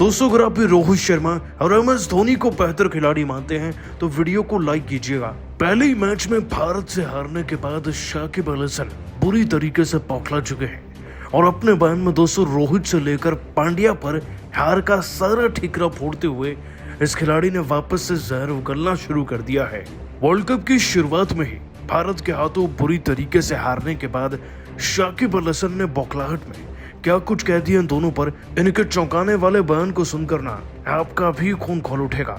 दोस्तों, अगर आप भी रोहित शर्मा और MS धोनी को बेहतर खिलाड़ी मानते हैं तो वीडियो को लाइक कीजिएगा। पहले ही मैच में भारत से हारने के बाद शाकिब अल हसन बुरी तरीके से बौखला चुके हैं और अपने बयान में दोस्तों रोहित से लेकर पांड्या पर हार का सारा ठिकरा फोड़ते हुए इस खिलाड़ी ने वापस से जहर उगलना शुरू कर दिया है। वर्ल्ड कप की शुरुआत में ही भारत के हाथों बुरी तरीके से हारने के बाद शाकिब अल हसन ने बौखलाहट में क्या कुछ कह दिया इन दोनों पर। इनके चौंकाने वाले बयान को सुनकर ना आपका भी खून खौल उठेगा।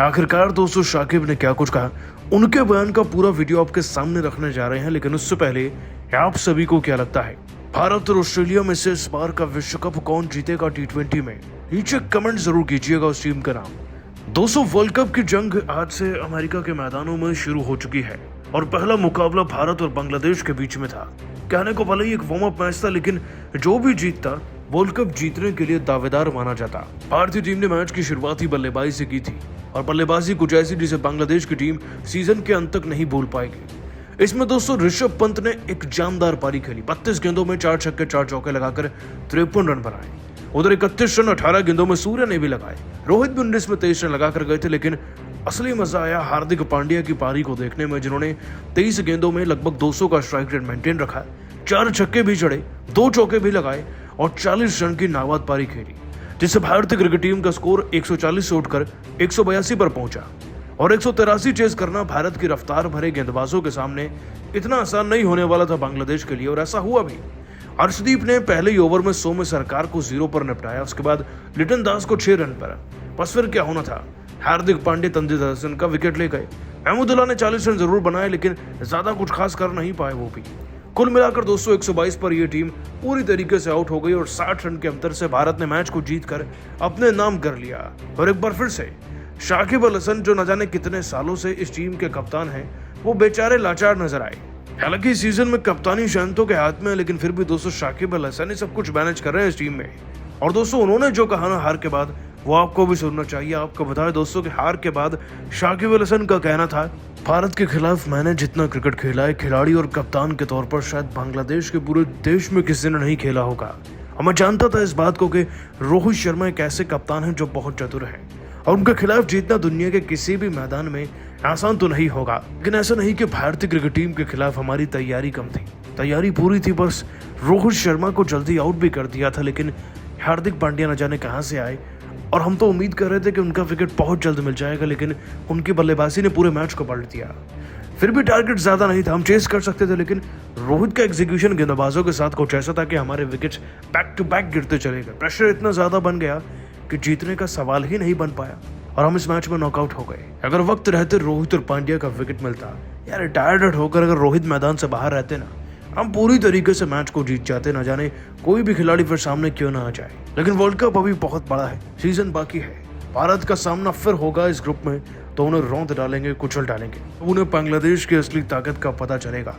आखिरकार दोस्तों शाकिब ने क्या कुछ कहा, उनके बयान का पूरा वीडियो आपके सामने रखने जा रहे हैं। लेकिन उससे पहले आप सभी को क्या लगता है, भारत और ऑस्ट्रेलिया में से इस बार का विश्व कप कौन जीतेगा T20 में? नीचे कमेंट जरूर कीजिएगा उस टीम का नाम। दोस्तों, वर्ल्ड कप की जंग आज से अमेरिका के मैदानों में शुरू हो चुकी है और पहला मुकाबला भारत और बांग्लादेश के बीच में था। कहने को भले ही एक वार्म अप मैच था, लेकिन जो भी जीतता वर्ल्ड कप जीतने के लिए दावेदार माना जाता। भारतीय टीम ने मैच की शुरुआत ही बल्लेबाजी से की थी और बल्लेबाजी कुछ ऐसी जिसे बांग्लादेश की टीम सीजन के अंत तक नहीं भूल पाएगी। इसमें दोस्तों ऋषभ पंत ने एक जानदार पारी खेली। 32 गेंदों में 4 छक्के 4 चौके लगाकर 53 रन बनाए। उधर 31 रन 18 गेंदों में सूर्य ने भी लगाए। रोहित भी 19 में 23 रन लगाकर गए थे। लेकिन असली मजा आया हार्दिक पांड्या की पारी को देखने में, जिन्होंने 23 गेंदों में लगभग 200 का स्ट्राइक रेट मेंटेन रखा, 4 छक्के भी चढ़े, 2 चौके भी लगाए और 40 रन की नाबाद पारी खेली, जिससे भारतीय क्रिकेट टीम का स्कोर 140 से उठकर 182 पर पहुंचा। और 183 चेज करना भारत की रफ्तार भरे गेंदबाजों के सामने इतना आसान नहीं होने वाला था बांग्लादेश के लिए, और ऐसा हुआ भी। अर्शदीप ने पहले ही ओवर में 100 में सरकार को 0 पर निपटाया। उसके बाद लिटन दास को 6 रन पर। बस फिर क्या होना था, हार्दिक पांड्या तंजीद हसन का विकेट ले गए। महमूदुल्लाह ने 40 रन जरूर बनाए, लेकिन ज्यादा कुछ खास कर नहीं पाए वो भी। कुल मिलाकर दोस्तों 122 पर यह टीम पूरी तरीके से आउट हो गई और 60 रन के अंतर से भारत ने मैच को जीतकर अपने नाम कर लिया। और एक बार फिर से शाकिब अल हसन, जो न जाने कितने सालों से इस टीम के कप्तान हैं, वो बेचारे लाचार नजर आए। हालांकि सीजन में कप्तानी शांतों के हाथ में है, लेकिन फिर भी दोस्तों शाकिब अल हसन ही सब कुछ मैनेज कर रहे हैं इस टीम में। और दोस्तों उन्होंने जो कहा ना हार के बाद, वो आपको भी सुनना चाहिए। आपको बताया दोस्तों कि हार के बाद शाकिब अल हसन का कहना था, भारत के खिलाफ मैंने जितना क्रिकेट खेला है खिलाड़ी और कप्तान के तौर पर शायद बांग्लादेश के पूरे देश में किसी ने नहीं खेला होगा। और मैं जानता था इस बात को कि रोहित शर्मा एक ऐसे कप्तान हैं जो बहुत चतुर हैं और उनके खिलाफ जीतना दुनिया के किसी भी मैदान में आसान तो नहीं होगा। लेकिन ऐसा नहीं कि भारतीय क्रिकेट टीम के खिलाफ हमारी तैयारी कम थी, तैयारी पूरी थी। बस रोहित शर्मा को जल्दी आउट भी कर दिया था, लेकिन हार्दिक पांड्या न जाने कहां से आए और हम तो उम्मीद कर रहे थे कि उनका विकेट बहुत जल्द मिल जाएगा, लेकिन उनकी बल्लेबाजी ने पूरे मैच को पलट दिया। फिर भी टारगेट ज्यादा नहीं था, हम चेस कर सकते थे, लेकिन रोहित का एग्जीक्यूशन गेंदबाजों के साथ कुछ ऐसा था कि हमारे विकेट्स बैक टू बैक गिरते चले गए। प्रेशर इतना ज्यादा बन गया कि जीतने का सवाल ही नहीं बन पाया और हम इस मैच में नॉकआउट हो गए। अगर वक्त रहते रोहित और पांड्या का विकेट मिलता, यार रिटायर्ड होकर अगर रोहित मैदान से बाहर रहते ना, हम पूरी तरीके से मैच को जीत जाते। न जाने कोई भी खिलाड़ी फिर सामने क्यों ना आ जाए। लेकिन वर्ल्ड कप अभी बहुत बड़ा है, सीजन बाकी है। भारत का सामना फिर होगा इस ग्रुप में, तो उन्हें रौंद डालेंगे, कुचल डालेंगे। उन्हें बांग्लादेश की असली ताकत का पता चलेगा।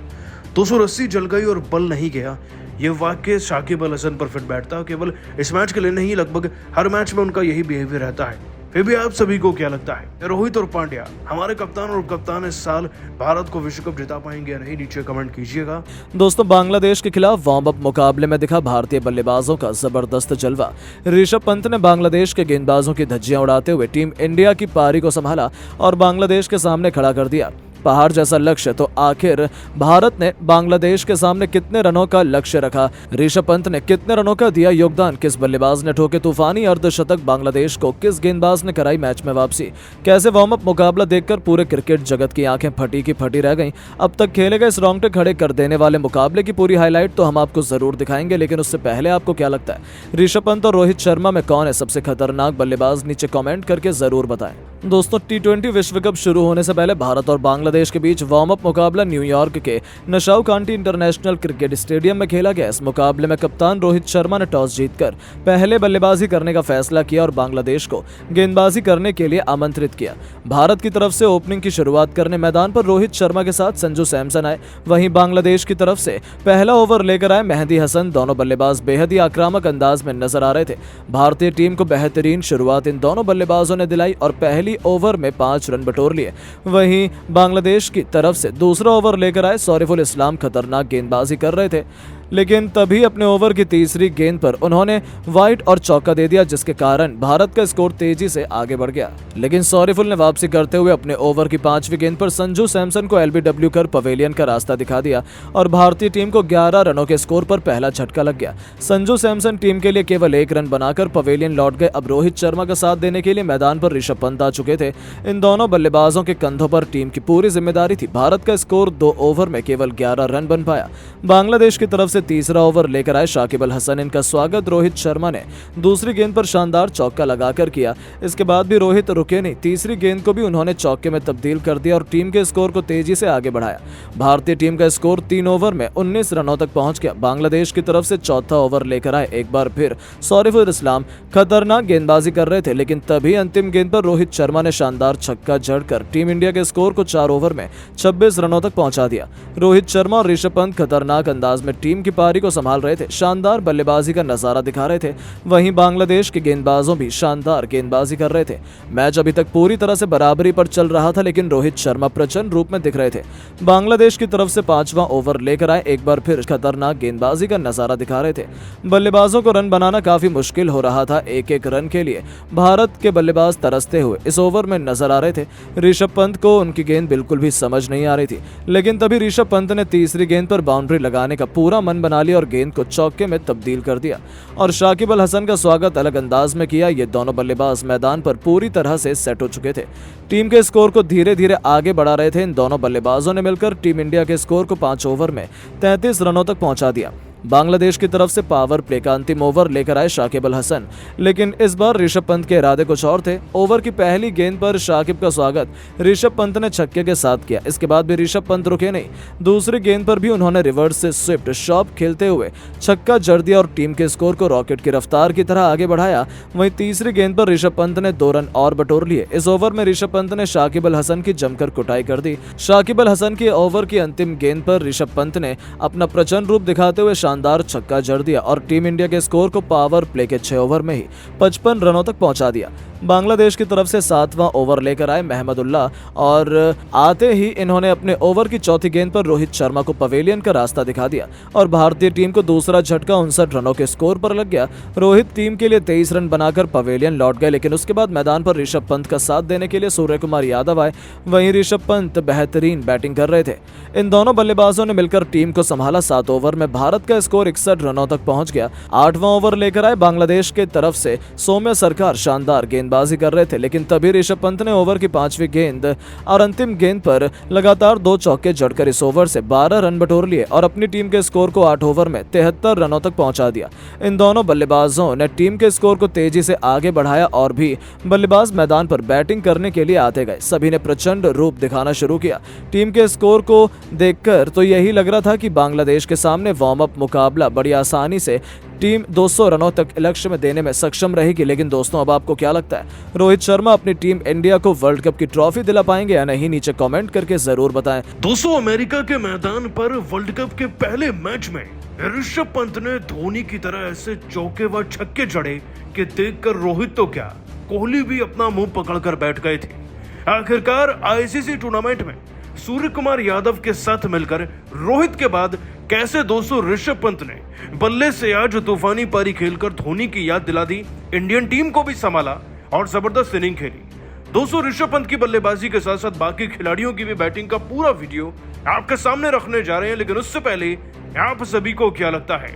200 रस्सी जल गई और बल नहीं गया, ये वाक्य शाकिब अल हसन पर फिट बैठता। केवल इस मैच के लिए नहीं, लगभग हर मैच में उनका यही बिहेवियर रहता है। फिर भी आप सभी को क्या लगता है, रोहित और पांड्या हमारे कप्तान और कप्तान इस साल भारत को विश्व कप जिता पाएंगे या नहीं? नीचे कमेंट कीजिएगा। दोस्तों, बांग्लादेश के खिलाफ वार्म अप मुकाबले में दिखा भारतीय बल्लेबाजों का जबरदस्त जलवा। ऋषभ पंत ने बांग्लादेश के गेंदबाजों की धज्जियां उड़ाते हुए टीम इंडिया की पारी को संभाला और बांग्लादेश के सामने खड़ा कर दिया। पहाड़ जैसा लक्ष्य, तो आखिर भारत ने बांग्लादेश के सामने कितने रनों का लक्ष्य रखा? ऋषभ पंत ने कितने रनों का दिया योगदान? किस बल्लेबाज ने ठोके तूफानी अर्धशतक बांग्लादेश को? किस गेंदबाज ने कराई मैच में वापसी? कैसे वार्म अप मुकाबला देखकर पूरे क्रिकेट जगत की आंखें फटी की फटी रह गईं। अब तक खेले गए इस रोंगटे खड़े कर देने वाले मुकाबले की पूरी हाईलाइट तो हम आपको जरूर दिखाएंगे, लेकिन उससे पहले आपको क्या लगता है, ऋषभ पंत और रोहित शर्मा में कौन है सबसे खतरनाक बल्लेबाज? नीचे कमेंट करके जरूर बताएं। दोस्तों, T20 विश्व कप शुरू होने से पहले भारत और बांग्लादेश के बीच वार्म अप मुकाबला न्यूयॉर्क के नशाउ कांटी इंटरनेशनल क्रिकेट स्टेडियम में खेला गया। इस मुकाबले में कप्तान रोहित शर्मा ने टॉस जीतकर पहले बल्लेबाजी करने का फैसला किया और बांग्लादेश को गेंदबाजी करने के लिए आमंत्रित किया। भारत की तरफ से ओपनिंग की शुरुआत करने मैदान पर रोहित शर्मा के साथ संजू सैमसन आए। वहीं बांग्लादेश की तरफ से पहला ओवर लेकर आए मेहदी हसन। दोनों बल्लेबाज बेहद ही आक्रामक अंदाज में नजर आ रहे थे। भारतीय टीम को बेहतरीन शुरुआत इन दोनों बल्लेबाजों ने दिलाई और पहली ओवर में 5 रन बटोर लिए। वहीं बांग्लादेश की तरफ से दूसरा ओवर लेकर आए सौरिफुल इस्लाम खतरनाक गेंदबाजी कर रहे थे। लेकिन तभी अपने ओवर की तीसरी गेंद पर उन्होंने वाइड और चौका दे दिया, जिसके कारण भारत का स्कोर तेजी से आगे बढ़ गया। लेकिन सॉरीफुल ने वापसी करते हुए अपने ओवर की 5वीं गेंद पर संजू सैमसन को एलबीडब्ल्यू कर पवेलियन का रास्ता दिखा दिया और भारतीय टीम को 11 रनों के स्कोर पर पहला झटका लग गया। संजू सैमसन टीम के लिए केवल 1 रन बनाकर पवेलियन लौट गए। अब रोहित शर्मा का साथ देने के लिए मैदान पर ऋषभ पंत आ चुके थे। इन दोनों बल्लेबाजों के कंधों पर टीम की पूरी जिम्मेदारी थी। भारत का स्कोर 2 ओवर में केवल 11 रन बन पाया। बांग्लादेश की तरफ से तीसरा ओवर लेकर आए शाकिब अल हसन। इनका स्वागत रोहित शर्मा ने दूसरी गेंद पर शानदार चौका लगाकर किया। इसके बाद भी रोहित रुके नहीं, तीसरी गेंद को भी उन्होंने चौके में तब्दील कर दिया और टीम के स्कोर को तेजी से आगे बढ़ाया। भारतीय टीम का स्कोर 3 ओवर में 19 रनों तक पहुंच गया। बांग्लादेश की तरफ से चौथा ओवर लेकर आए एक बार फिर सौरिफुल इस्लाम। खतरनाक गेंदबाजी कर रहे थे, लेकिन तभी अंतिम गेंद पर रोहित शर्मा ने शानदार छक्का जड़कर टीम इंडिया के स्कोर को 4 ओवर में 26 रनों तक पहुंचा दिया। रोहित शर्मा और ऋषभ पंत खतरनाक अंदाज में टीम की पारी को संभाल रहे थे, शानदार बल्लेबाजी का नजारा दिखा रहे थे। वहीं बांग्लादेश के गेंदबाजों भी शानदार गेंदबाजी कर रहे थे। मैच अभी तक पूरी तरह से बराबरी पर चल रहा था, लेकिन रोहित शर्मा प्रचंड रूप में दिख रहे थे। बांग्लादेश की तरफ से 5वां ओवर लेकर आए एक बार फिर खतरनाक गेंदबाजी का नजारा दिखा रहे थे। बल्लेबाजों को रन बनाना काफी मुश्किल हो रहा था। एक रन के लिए भारत के बल्लेबाज तरसते हुए इस ओवर में नजर आ रहे थे। ऋषभ पंत को उनकी गेंद बिल्कुल भी समझ नहीं आ रही थी, लेकिन तभी ऋषभ पंत ने तीसरी गेंद पर बाउंड्री लगाने का पूरा मन बना लिया और गेंद को चौके में तब्दील कर दिया और शाकिब अल हसन का स्वागत अलग अंदाज में किया। ये दोनों बल्लेबाज मैदान पर पूरी तरह से सेट हो चुके थे। टीम के स्कोर को धीरे धीरे आगे बढ़ा रहे थे। इन दोनों बल्लेबाजों ने मिलकर टीम इंडिया के स्कोर को 5 ओवर में 33 रनों तक पहुंचा दिया। बांग्लादेश की तरफ से पावर प्ले का अंतिम ओवर लेकर आए शाकिब अल हसन, लेकिन इस बार ऋषभ पंत के इरादे कुछ और थे। ओवर की पहली गेंद पर शाकिब का स्वागत ऋषभ पंत ने छक्के के साथ किया। इसके बाद भी ऋषभ पंत रुके नहीं, दूसरी गेंद पर भी उन्होंने रिवर्स से स्विफ्ट शॉट खेलते हुए छक्का जड़ दिया और टीम के स्कोर को रॉकेट की रफ्तार की तरह आगे बढ़ाया। वहीं तीसरी गेंद पर ऋषभ पंत ने 2 रन और बटोर लिए। इस ओवर में ऋषभ पंत ने शाकिब अल हसन की जमकर कुटाई कर दी। शाकिब अल हसन के ओवर की अंतिम गेंद पर ऋषभ पंत ने अपना प्रचंड रूप दिखाते हुए शानदार छक्का जड़ दिया और टीम इंडिया के स्कोर को पावर प्ले के 6 ओवर में ही 55 रनों तक पहुंचा दिया। बांग्लादेश की तरफ से 7वां ओवर लेकर आए महमदुल्लाह और आते ही इन्होंने अपने ओवर की चौथी गेंद पर रोहित शर्मा को पवेलियन का रास्ता दिखा दिया और भारतीय टीम को दूसरा झटका 59 रनों के स्कोर पर लग गया। रोहित टीम के लिए 23 रन बनाकर पवेलियन लौट गए, लेकिन उसके बाद मैदान पर ऋषभ पंत का साथ देने के लिए सूर्य कुमार यादव आए। वहीं ऋषभ पंत बेहतरीन बैटिंग कर रहे थे। इन दोनों बल्लेबाजों ने मिलकर टीम को संभाला। 7 ओवर में भारत का स्कोर 61 रनों तक पहुंच गया। 8वां ओवर लेकर आए बांग्लादेश के तरफ से सौम्य सरकार शानदार गेंदबाजी कर रहे थे, लेकिन तभी ऋषभ पंत ने ओवर की 5वीं गेंद और अंतिम गेंद पर लगातार 2 चौके जड़कर इस ओवर से 12 रन बटोर लिए और अपनी टीम के स्कोर को 8 ओवर में 73 रनों तक पहुंचा दिया। इन दोनों बल्लेबाजों ने टीम के स्कोर को तेजी से आगे बढ़ाया और भी बल्लेबाज मैदान पर बैटिंग करने के लिए आते गए। सभी ने प्रचंड रूप दिखाना शुरू किया। टीम के स्कोर को देखकर तो यही लग रहा था कि बांग्लादेश के सामने वार्म अप मुकाबला बड़ी आसानी से टीम 200 रनों तक लक्ष्य में देने में सक्षम रहेगी। लेकिन दोस्तों, अब आपको क्या लगता है, रोहित शर्मा अपनी टीम इंडिया को वर्ल्ड कप की ट्रॉफी दिला पाएंगे या नहीं? नीचे कमेंट करके जरूर बताएं। दोस्तों, अमेरिका के मैदान पर वर्ल्ड कप के पहले मैच में ऋषभ पंत ने धोनी की तरह ऐसे चौके व छक्के जड़े कि देखकर रोहित तो क्या, कोहली भी अपना मुंह पकड़कर बैठ गए थे। आखिरकार आईसीसी टूर्नामेंट में सूर्य कुमार यादव के साथ मिलकर रोहित के बाद कैसे दोस्तों ऋषभ पंत ने बल्ले से आज तूफानी पारी खेलकर धोनी की याद दिला दी, इंडियन टीम को भी संभाला और जबरदस्त इनिंग खेली। दोस्तों, ऋषभ पंत की बल्लेबाजी के साथ साथ बाकी खिलाड़ियों की भी बैटिंग का पूरा वीडियो आपके सामने रखने जा रहे हैं, लेकिन उससे पहले आप सभी को क्या लगता है,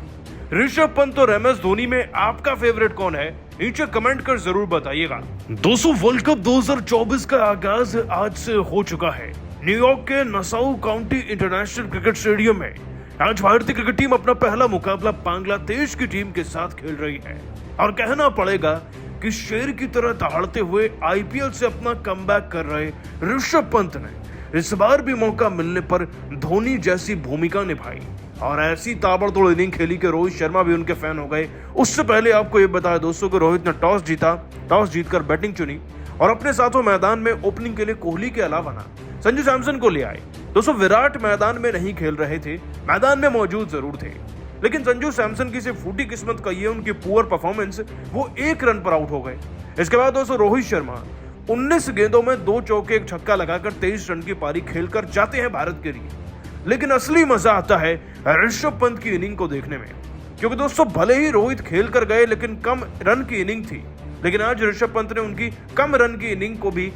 ऋषभ पंत और MS धोनी में आपका फेवरेट कौन है? नीचे कमेंट कर जरूर बताइएगा। दोस्तों, वर्ल्ड कप 2024 का आगाज आज से हो चुका है। न्यूयॉर्क के Nassau county international cricket stadium में आज भारतीय क्रिकेट टीम अपना पहला मुकाबला बांग्लादेश की टीम के साथ खेल रही है और कहना पड़ेगा कि शेर की तरह दहाड़ते हुए आईपीएल से अपना कमबैक कर रहे ऋषभ पंत ने इस बार भी मौका मिलने पर धोनी जैसी भूमिका निभाई और ऐसी ताबड़तोड़ इनिंग खेली कि रोहित शर्मा भी उनके फैन हो गए। उससे पहले आपको ये बताया दोस्तों कि रोहित ने टॉस जीता, टॉस जीतकर बैटिंग चुनी और अपने साथों मैदान में ओपनिंग के लिए कोहली के अलावा संजू सैमसन को ले आए। दोस्तों, विराट मैदान में नहीं खेल रहे थे, मैदान में मौजूद जरूर थे, लेकिन संजू सैमसन की सिर्फ फूटी किस्मत कही है उनकी पुअर परफॉर्मेंस, वो 1 रन पर आउट हो गए। इसके बाद दोस्तों रोहित शर्मा 19 गेंदों में 2 चौके 1 छक्का लगाकर 23 रन की पारी खेलकर जाते हैं भारत के लिए। लेकिन असली मजा आता है ऋषभ पंत की इनिंग को देखने में, क्योंकि दोस्तों भले ही रोहित खेल कर गए लेकिन कम रन की इनिंग थी, लेकिन आज ऋषभ पंत ने उनकी कम रन की इनिंग को भी